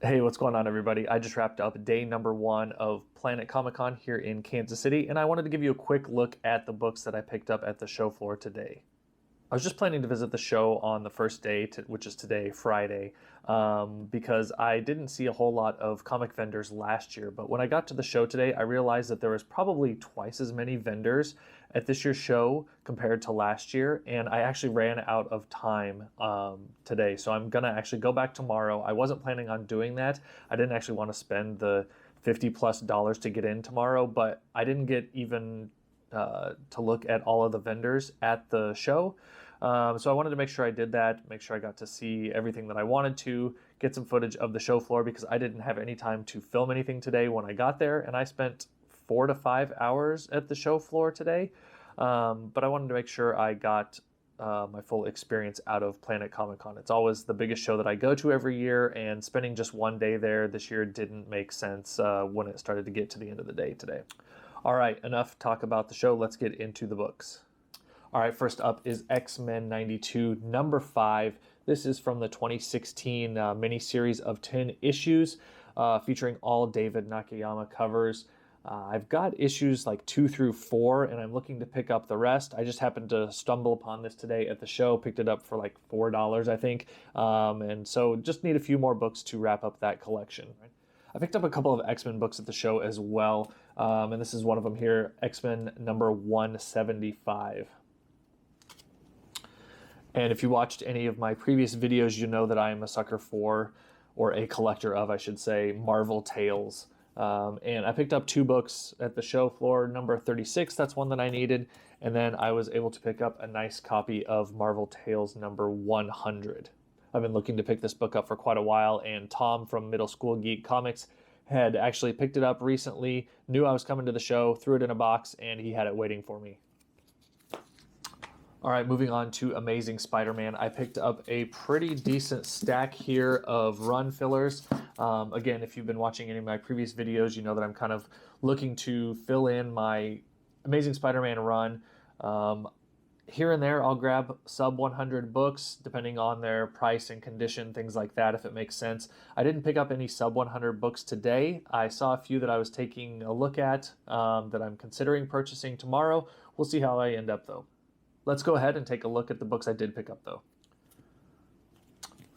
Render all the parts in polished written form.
Hey, what's going on, everybody? I just wrapped up day number 1 of Planet Comicon here in Kansas City, and I wanted to give you a quick look at the books that I picked up at the show floor today. I was just planning to visit the show on the first day, which is today, Friday, because I didn't see a whole lot of comic vendors last year. But when I got to the show today, I realized that there was probably twice as many vendors at this year's show compared to last year, and I actually ran out of time today. So I'm going to actually go back tomorrow. I wasn't planning on doing that. I didn't actually want to spend the $50+ to get in tomorrow, but I didn't get even to look at all of the vendors at the show. So I wanted to make sure I did that, make sure I got to see everything that I wanted to, get some footage of the show floor because I didn't have any time to film anything today when I got there, and I spent 4 to 5 hours at the show floor today. But I wanted to make sure I got my full experience out of Planet Comicon. It's always the biggest show that I go to every year, and spending just one day there this year didn't make sense when it started to get to the end of the day today. All right, enough talk about the show. Let's get into the books. All right, first up is X-Men 92, number 5. This is from the 2016 miniseries of 10 issues featuring all David Nakayama covers. I've got issues like 2 through 4, and I'm looking to pick up the rest. I just happened to stumble upon this today at the show, picked it up for like $4, I think. And so just need a few more books to wrap up that collection. I picked up a couple of X-Men books at the show as well, and this is one of them here, X-Men number 175. And if you watched any of my previous videos, you know that I am a sucker for, or a collector of, I should say, Marvel Tales. And I picked up 2 books at the show floor. Number 36, that's one that I needed. And then I was able to pick up a nice copy of Marvel Tales number 100. I've been looking to pick this book up for quite a while, and Tom from Middle School Geek Comics had actually picked it up recently, knew I was coming to the show, threw it in a box, and he had it waiting for me. All right, moving on to Amazing Spider-Man. I picked up a pretty decent stack here of run fillers. Again, if you've been watching any of my previous videos, you know that I'm kind of looking to fill in my Amazing Spider-Man run. Here and there, I'll grab sub 100 books, depending on their price and condition, things like that, if it makes sense. I didn't pick up any sub 100 books today. I saw a few that I was taking a look at that I'm considering purchasing tomorrow. We'll see how I end up, though. Let's go ahead and take a look at the books I did pick up, though.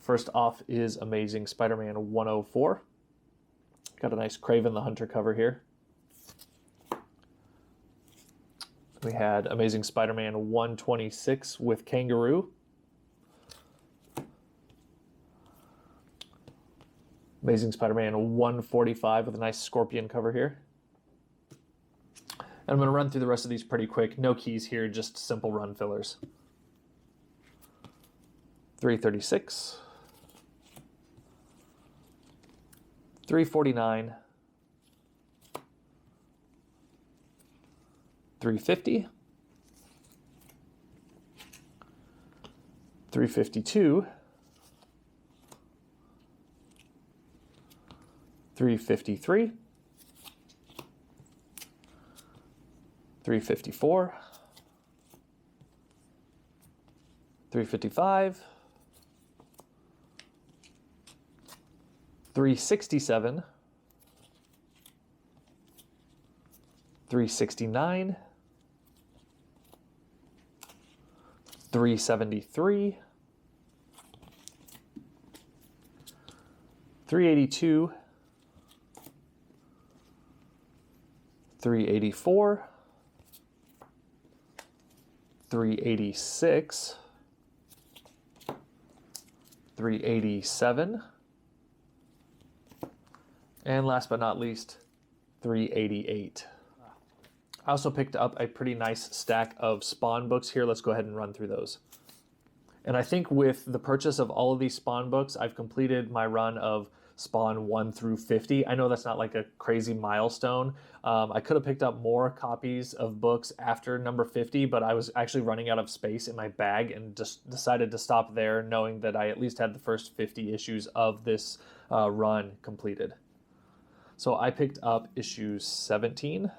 First off is Amazing Spider-Man 104. Got a nice Kraven the Hunter cover here. We had Amazing Spider-Man 126 with Kangaroo. Amazing Spider-Man 145 with a nice Scorpion cover here. And I'm going to run through the rest of these pretty quick. No keys here, just simple run fillers. 336. 349. 350, 352, 353, 354, 355, 367, 369, 373, 382, 384, 386, 387, and last but not least, 388. I also picked up a pretty nice stack of Spawn books here. Let's go ahead and run through those. And I think with the purchase of all of these Spawn books, I've completed my run of Spawn 1 through 50. I know that's not like a crazy milestone. I could have picked up more copies of books after number 50, but I was actually running out of space in my bag and just decided to stop there, knowing that I at least had the first 50 issues of this run completed. So I picked up issues 17,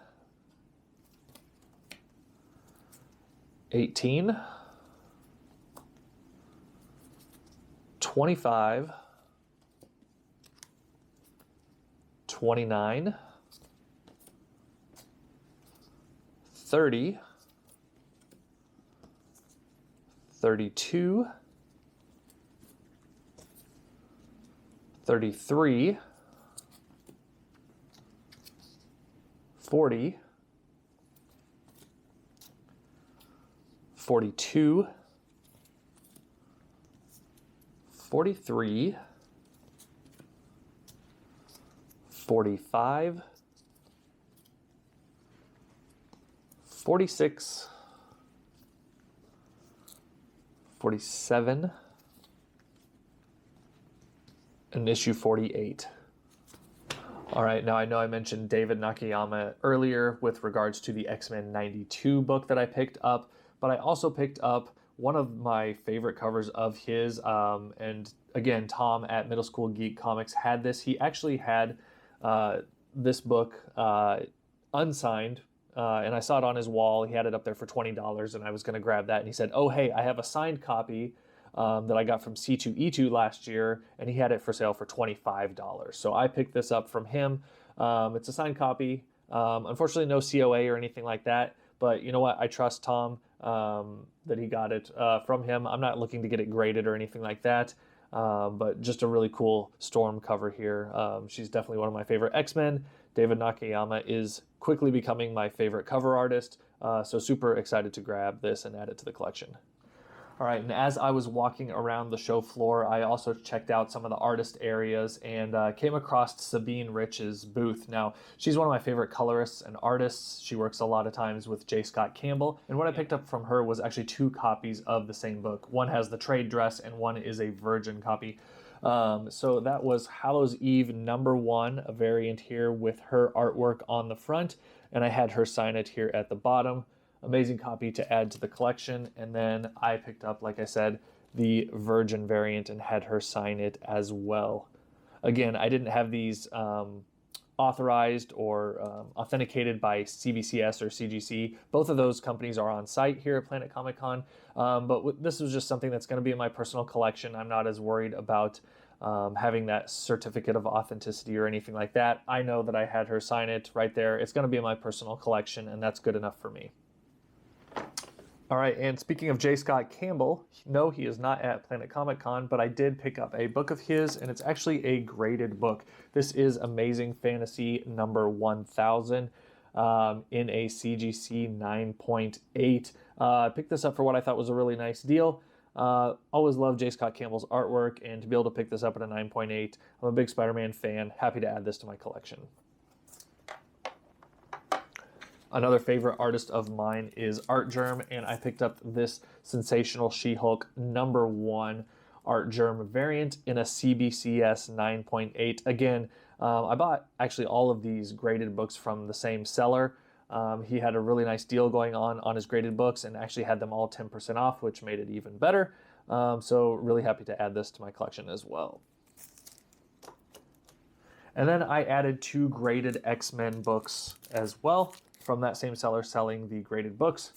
18, 25, 29, 30, 32, 33, 40, 42, 43, 45, 46, 47, and issue 48. All right, now I know I mentioned David Nakayama earlier with regards to the X-Men 92 book that I picked up, but I also picked up one of my favorite covers of his, and again, Tom at Middle School Geek Comics had this. He actually had this book unsigned, and I saw it on his wall. He had it up there for $20, and I was going to grab that, and he said, oh, hey, I have a signed copy that I got from C2E2 last year, and he had it for sale for $25. So I picked this up from him. It's a signed copy. Unfortunately, no COA or anything like that, but you know what? I trust Tom that he got it from him. I'm not looking to get it graded or anything like that, but just a really cool Storm cover here. She's definitely one of my favorite X-Men. David Nakayama is quickly becoming my favorite cover artist, so super excited to grab this and add it to the collection. All right, and as I was walking around the show floor, I also checked out some of the artist areas and came across Sabine Rich's booth. Now, she's one of my favorite colorists and artists. She works a lot of times with J. Scott Campbell, and what I picked up from her was actually 2 copies of the same book. One has the trade dress, and one is a virgin copy. So that was Hallows Eve #1, a variant here with her artwork on the front, and I had her sign it here at the bottom. Amazing copy to add to the collection. And then I picked up, like I said, the virgin variant and had her sign it as well. Again, I didn't have these authorized or authenticated by CBCS or CGC. Both of those companies are on site here at Planet Comicon, but this was just something that's going to be in my personal collection. I'm not as worried about having that certificate of authenticity or anything like that. I know that I had her sign it right there. It's going to be in my personal collection, and that's good enough for me. All right, and speaking of J. Scott Campbell, no, he is not at Planet Comicon, but I did pick up a book of his, and it's actually a graded book. This is Amazing Fantasy number 1000 in a CGC 9.8. I picked this up for what I thought was a really nice deal. Always loved J. Scott Campbell's artwork, and to be able to pick this up at a 9.8, I'm a big Spider-Man fan. Happy to add this to my collection. Another favorite artist of mine is Artgerm, and I picked up this Sensational She-Hulk #1 Artgerm variant in a CBCS 9.8. Again, I bought actually all of these graded books from the same seller. He had a really nice deal going on his graded books and actually had them all 10% off, which made it even better. So really happy to add this to my collection as well. And then I added 2 graded X-Men books as well from that same seller selling the graded books.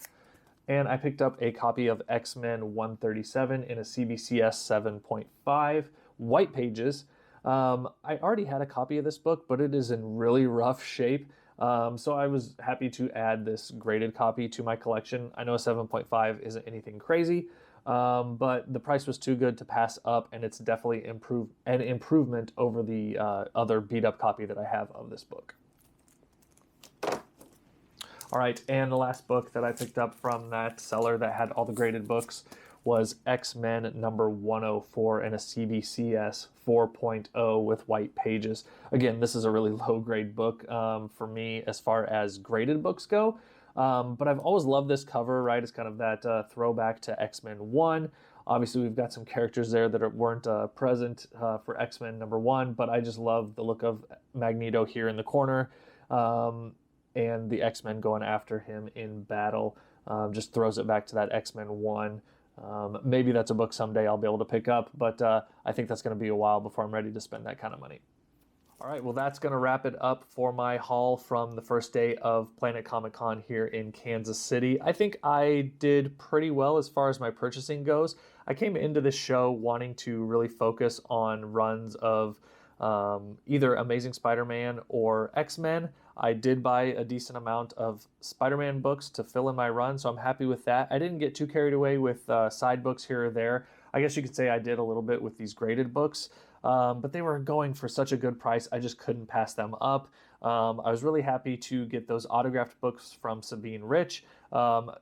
And I picked up a copy of X-Men 137 in a CBCS 7.5, white pages. I already had a copy of this book, but it is in really rough shape. So I was happy to add this graded copy to my collection. I know a 7.5 isn't anything crazy, but the price was too good to pass up, and it's definitely an improvement over the other beat-up copy that I have of this book. All right, and the last book that I picked up from that seller that had all the graded books was X-Men number 104 in a CBCS 4.0 with white pages. Again, this is a really low-grade book for me as far as graded books go, but I've always loved this cover, right? It's kind of that throwback to X-Men 1. Obviously, we've got some characters there that weren't present for X-Men number 1, but I just love the look of Magneto here in the corner. And the X-Men going after him in battle just throws it back to that X-Men 1. Maybe that's a book someday I'll be able to pick up, but I think that's going to be a while before I'm ready to spend that kind of money. All right, well, that's going to wrap it up for my haul from the first day of Planet Comicon here in Kansas City. I think I did pretty well as far as my purchasing goes. I came into this show wanting to really focus on runs of either Amazing Spider-Man or X-Men. I did buy a decent amount of Spider-Man books to fill in my run, so I'm happy with that. I didn't get too carried away with side books here or there. I guess you could say I did a little bit with these graded books, but they were going for such a good price, I just couldn't pass them up. I was really happy to get those autographed books from Sabine Rich.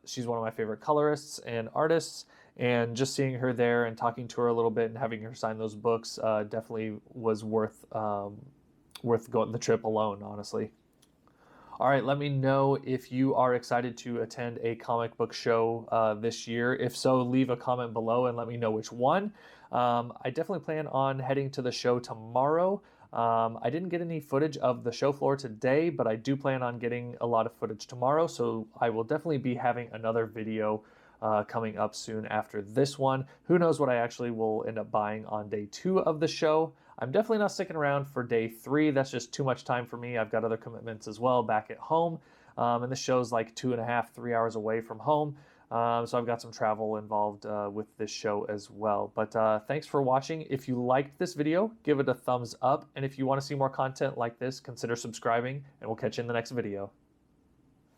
She's one of my favorite colorists and artists, and just seeing her there and talking to her a little bit and having her sign those books definitely was worth going the trip alone, honestly. All right, let me know if you are excited to attend a comic book show this year. If so, leave a comment below and let me know which one. I definitely plan on heading to the show tomorrow. I didn't get any footage of the show floor today, but I do plan on getting a lot of footage tomorrow, so I will definitely be having another video coming up soon after this one. Who knows what I actually will end up buying on day 2 of the show. I'm definitely not sticking around for day 3. That's just too much time for me. I've got other commitments as well back at home. And the show's like 2.5, 3 hours away from home. So I've got some travel involved with this show as well. But thanks for watching. If you liked this video, give it a thumbs up. And if you want to see more content like this, consider subscribing, and we'll catch you in the next video.